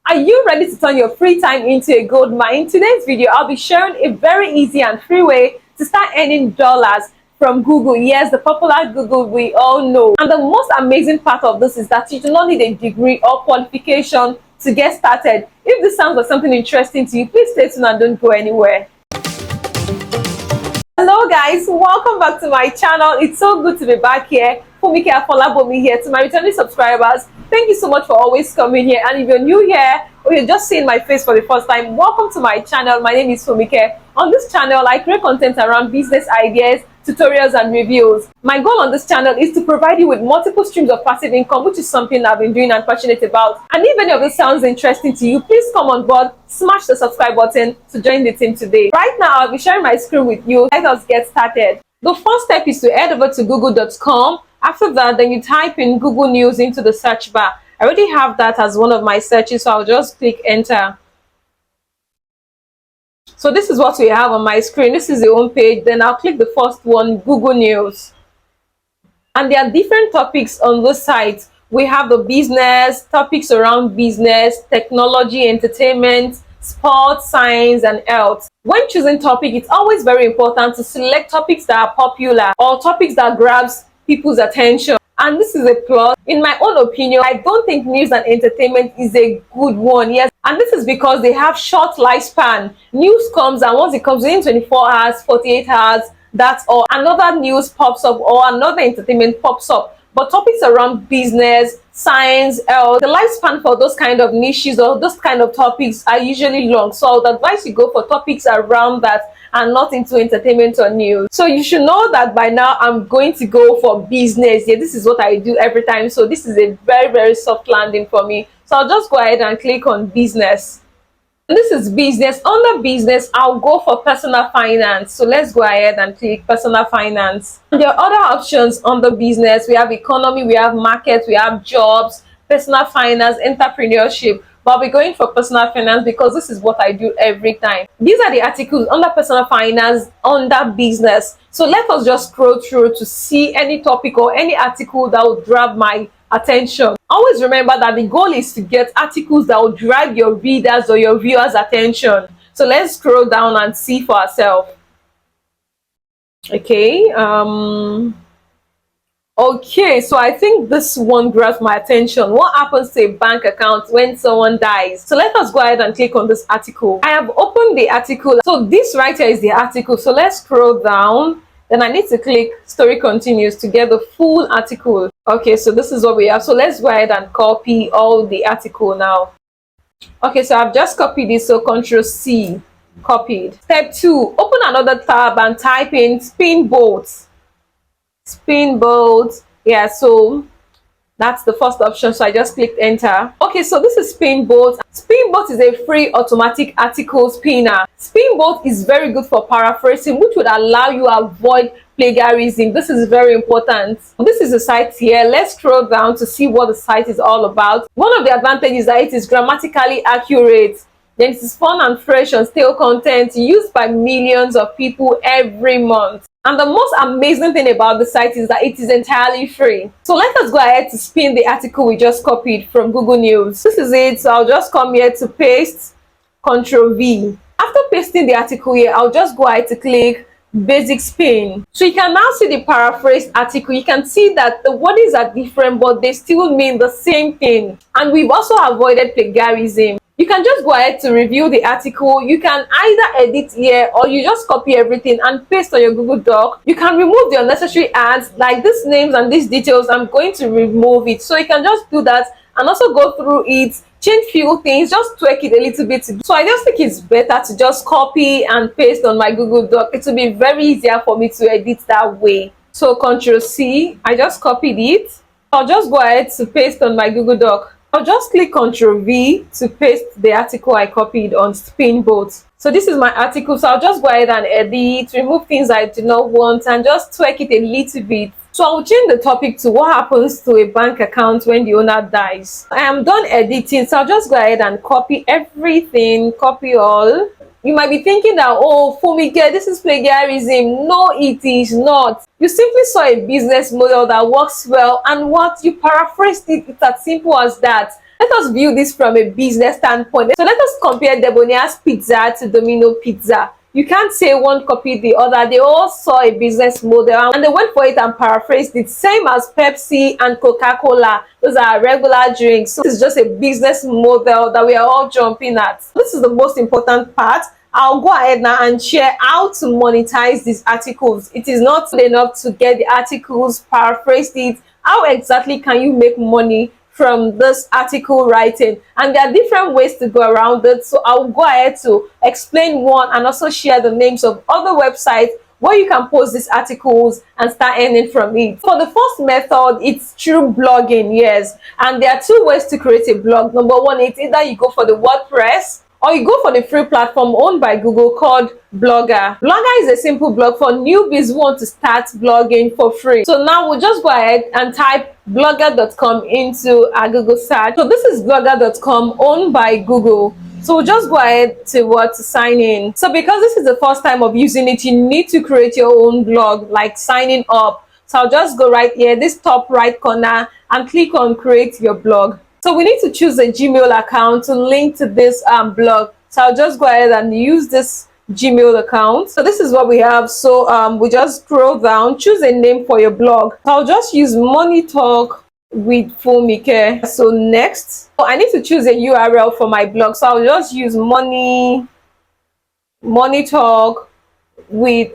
Are you ready to turn your free time into a gold mine? In today's video, I'll be sharing a very easy and free way to start earning dollars from Google. Yes, the popular Google we all know. And the most amazing part of this is that you do not need a degree or qualification to get started. If this sounds like something interesting to you, please stay tuned and don't go anywhere. Hello guys, welcome back to my channel. It's so good to be back here. Funmike Afolabomi here. To my returning subscribers, thank you so much for always coming here. And if you're new here or you're just seeing my face for the first time, welcome to my channel. My name is Funmike. On this channel, I create content around business ideas, tutorials and reviews. My goal on this channel is to provide you with multiple streams of passive income, which is something I've been doing and passionate about. And if any of this sounds interesting to you, please come on board, smash the subscribe button to join the team today. Right now, I'll be sharing my screen with you. Let us get started. The first step is to head over to google.com. After that, then you type in Google News into the search bar. I already have that as one of my searches, so I'll just click enter. So this is what we have on my screen. This is the home page. Then I'll click the first one, Google News. And there are different topics on this site. We have the business, topics around business, technology, entertainment, sports, science, and health. When choosing topic, it's always very important to select topics that are popular or topics that grabs people's attention. And this is a plus. In my own opinion, I don't think news and entertainment is a good one. Yes, and this is because they have short lifespan. News comes, and once it comes within 24 hours, 48 hours, that's all. Another news pops up or another entertainment pops up. But topics around business, science, health, the lifespan for those kind of niches or those kind of topics are usually long. So I would advise you go for topics around that and not into entertainment or news. So you should know that by now I'm going to go for business. Yeah, this is what I do every time. So this is a very soft landing for me. So I'll just go ahead and click on business. And this is business. Under business, I'll go for personal finance. So let's go ahead and click personal finance. And there are other options under business. We have economy, we have market, we have jobs, personal finance, entrepreneurship. But I'll be going for personal finance because this is what I do every time. These are the articles under personal finance, under business. So let us just scroll through to see any topic or any article that will grab my attention. Always remember that the goal is to get articles that will drive your readers or your viewers' attention. So let's scroll down and see for ourselves. Okay, so I think this one grabs my attention. What happens to a bank account when someone dies? So let us go ahead and click on this article. I have opened the article. So this right here is the article. So let's scroll down. Then I need to click story continues to get the full article. Okay, so this is what we have. So let's go ahead and copy all the article now. Okay, so I've just copied this. So Control C, copied. Step 2, open another tab and type in Spinboard. Spinboard. Yeah, so that's the first option. So I just clicked enter. Okay, so this is Spinboard. Spinboard is a free automatic article spinner. Spinboard is very good for paraphrasing, which would allow you to avoid plagiarism. This is very important. This is the site here. Let's scroll down to see what the site is all about. One of the advantages is that it is grammatically accurate. Then it is fun and fresh and stale content used by millions of people every month. And the most amazing thing about the site is that it is entirely free. So let us go ahead to spin the article we just copied from Google News. This is it. So I'll just come here to paste, Control V. After pasting the article here, I'll just go ahead to click basic spin. So you can now see the paraphrased article. You can see that the wordings are different, but they still mean the same thing. And we've also avoided plagiarism. You can just go ahead to review the article. You can either edit here or you just copy everything and paste on your Google Doc. You can remove the unnecessary ads like these names and these details. I'm going to remove it. So you can just do that and also go through it, change few things, just tweak it a little bit. So I just think it's better to just copy and paste on my Google Doc. It will be very easier for me to edit that way. So Control C, I just copied it. I'll just go ahead to paste on my Google Doc. I'll just click Ctrl V to paste the article I copied on Spinboard. So this is my article. So I'll just go ahead and edit, remove things I do not want, and just tweak it a little bit. So I'll change the topic to what happens to a bank account when the owner dies. I am done editing, so I'll just go ahead and copy everything, copy all. You might be thinking that, oh, Funmike, this is plagiarism. No, it is not. You simply saw a business model that works well, and what you paraphrased it. It's as simple as that. Let us view this from a business standpoint. So let us compare Debonia's pizza to Domino pizza. You can't say one copied the other. They all saw a business model and they went for it and paraphrased it. Same as Pepsi and Coca-Cola. Those are regular drinks. So this is just a business model that we are all jumping at. This is the most important part. I'll go ahead now and share how to monetize these articles. It is not enough to get the articles, paraphrase it. How exactly can you make money from this article writing? And there are different ways to go around it, so I'll go ahead to explain one and also share the names of other websites where you can post these articles and start earning from it. For the first method, it's through blogging. Yes, and there are two ways to create a blog. Number one, it's either you go for the WordPress or you go for the free platform owned by Google called Blogger. Blogger is a simple blog for newbies who want to start blogging for free. So now we'll just go ahead and type blogger.com into our Google search. So this is blogger.com owned by Google. So we'll just go ahead to sign in. So because this is the first time of using it, you need to create your own blog, like signing up. So I'll just go right here, this top right corner, and click on create your blog. So we need to choose a Gmail account to link to this blog. So I'll just go ahead and use this Gmail account. So this is what we have. So we just scroll down, choose a name for your blog. So I'll just use Money Talk with Funmike. So next, I need to choose a URL for my blog. So I'll just use Money Talk with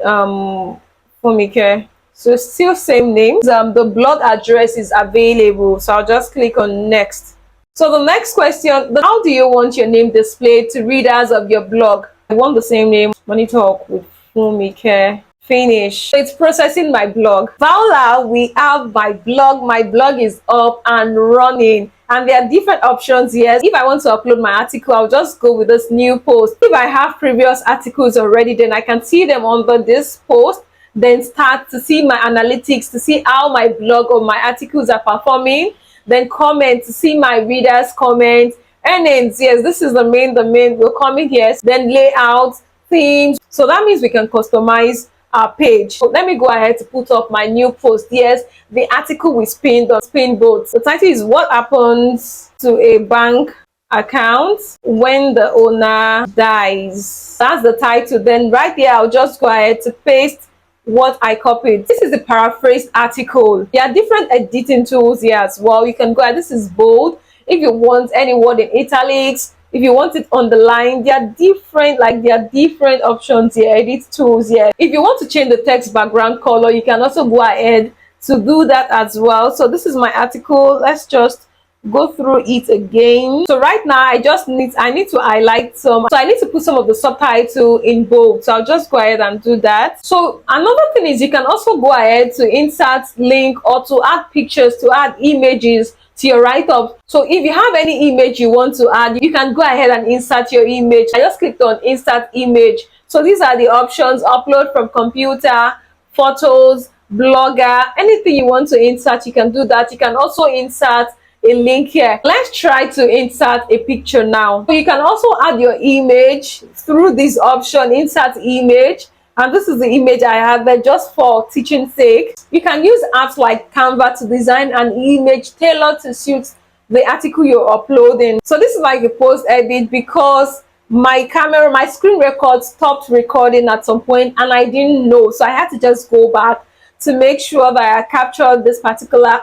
Funmike. So still same name. The blog address is available. So I'll just click on next. So the next question, how do you want your name displayed to readers of your blog? I want the same name, Money Talk with Funmike. Finish. So it's processing my blog. Voila, we have my blog. My blog is up and running. And there are different options here. If I want to upload my article, I'll just go with this new post. If I have previous articles already, then I can see them under this post. Then start to see my analytics to see how my blog or my articles are performing. Then comment to see my readers comment. Earnings, yes, this is the main will come in here. Then layout, themes. So that means we can customize our page. So let me go ahead to put up my new post. Yes, the article we pinned on Spinboard. The title is what happens to a bank account when the owner dies. That's the title. Then right there, I'll just go ahead to paste what I copied. This is the paraphrased article. There are different editing tools here as well. You can go ahead. This is bold. If you want any word in italics, if you want it underlined, there are different options here, edit tools here. If you want to change the text background color, you can also go ahead to do that as well. So this is my article. Let's just go through it again. So right now I need to highlight some, so I need to put some of the subtitle in bold. So I'll just go ahead and do that. So another thing is you can also go ahead to insert link or to add pictures, to add images to your write-up. So if you have any image you want to add, you can go ahead and insert your image. I just clicked on insert image. So these are the options: upload from computer, photos, blogger, anything you want to insert, you can do that. You can also insert a link here. Let's try to insert a picture now. So you can also add your image through this option, insert image. And this is the image I have there just for teaching sake. You can use apps like Canva to design an image tailored to suit the article you're uploading. So this is like a post edit because my screen record stopped recording at some point and I didn't know. So I had to just go back to make sure that I captured this particular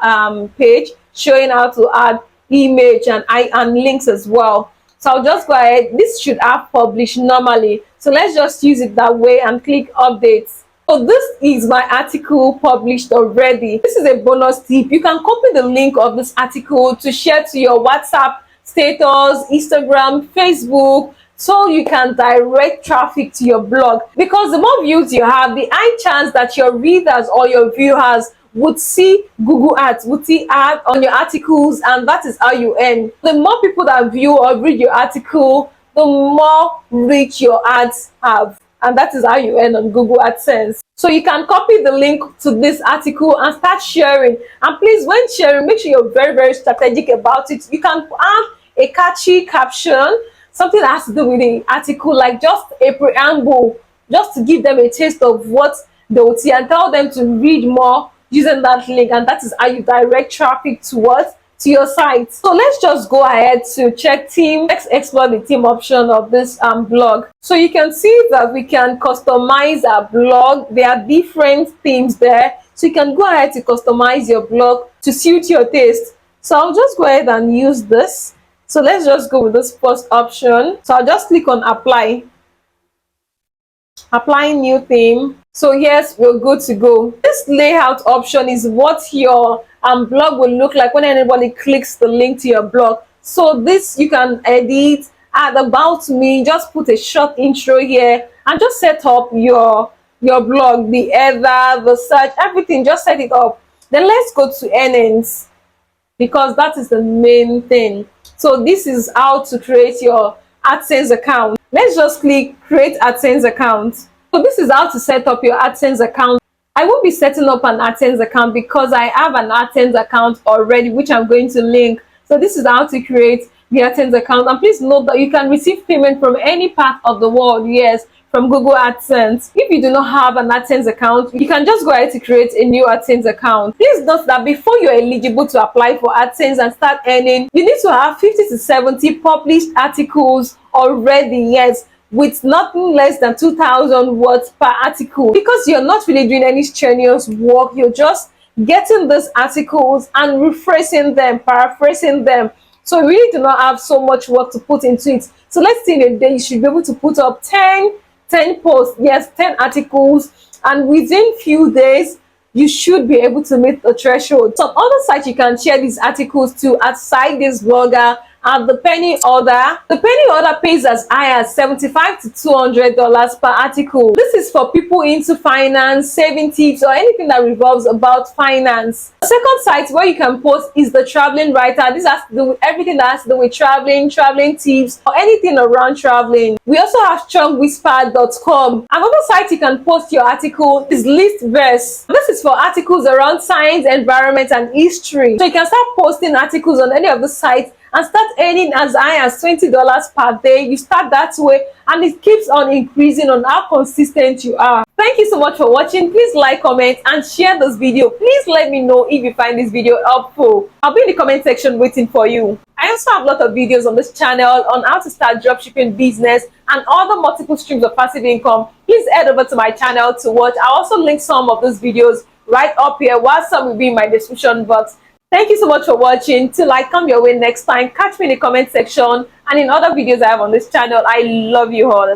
page, showing how to add image and links as well. So I'll just go ahead. This should have published normally. So let's just use it that way and click updates. So this is my article published already. This is a bonus tip. You can copy the link of this article to share to your WhatsApp status, Instagram, Facebook, so you can direct traffic to your blog. Because the more views you have, the high chance that your readers or your viewers would see Google ads, would see ads on your articles, and that is how you earn. The more people that view or read your article, the more reach your ads have, and that is how you earn on Google AdSense. So you can copy the link to this article and start sharing. And please, when sharing, make sure you're very, very strategic about it. You can add a catchy caption, something that has to do with the article, like just a preamble, just to give them a taste of what they will see and tell them to read more using that link. And that is how you direct traffic towards to your site. So let's just go ahead to check theme. Let's explore the theme option of this blog. So you can see that we can customize our blog. There are different themes there, so you can go ahead to customize your blog to suit your taste. So I'll just go ahead and use this. So let's just go with this first option. So I'll just click on apply new theme. So yes, we're good to go. This layout option is what your blog will look like when anybody clicks the link to your blog. So this you can edit, add about me, just put a short intro here and just set up your blog, the header, the search, everything. Just set it up. Then let's go to earnings, because that is the main thing. So this is how to create your AdSense account. Let's just click create AdSense account. So this is how to set up your AdSense account. I won't be setting up an AdSense account because I have an AdSense account already, which I'm going to link. So this is how to create the AdSense account. And please note that you can receive payment from any part of the world, yes, from Google AdSense. If you do not have an AdSense account, you can just go ahead to create a new AdSense account. Please note that before you're eligible to apply for AdSense and start earning, you need to have 50 to 70 published articles already, yes, with nothing less than 2,000 words per article. Because you're not really doing any strenuous work, you're just getting these articles and rephrasing them, paraphrasing them. So you really do not have so much work to put into it. So let's say in a day you should be able to put up 10 posts, yes, 10 articles, and within few days you should be able to meet the threshold. Some other sites you can share these articles to outside this blogger at the penny order. The penny order pays as high as $75 to $200 per article. This is for people into finance, saving tips, or anything that revolves about finance. The second site where you can post is the traveling writer. This has to do with everything that has to do with traveling tips, or anything around traveling. We also have strongwhisper.com. Another site you can post your article is Listverse. This is for articles around science, environment, and history. So you can start posting articles on any of the sites and start earning as high as $20 per day. You start that way and it keeps on increasing on how consistent you are. Thank you so much for watching. Please like, comment, and share this video. Please let me know if you find this video helpful. I'll be in the comment section waiting for you. I also have a lot of videos on this channel on how to start dropshipping business and other multiple streams of passive income. Please head over to my channel to watch. I'll also link some of those videos right up here, while some will be in my description box. Thank you so much for watching. Till I come your way next time, catch me in the comment section and in other videos I have on this channel. I love you all.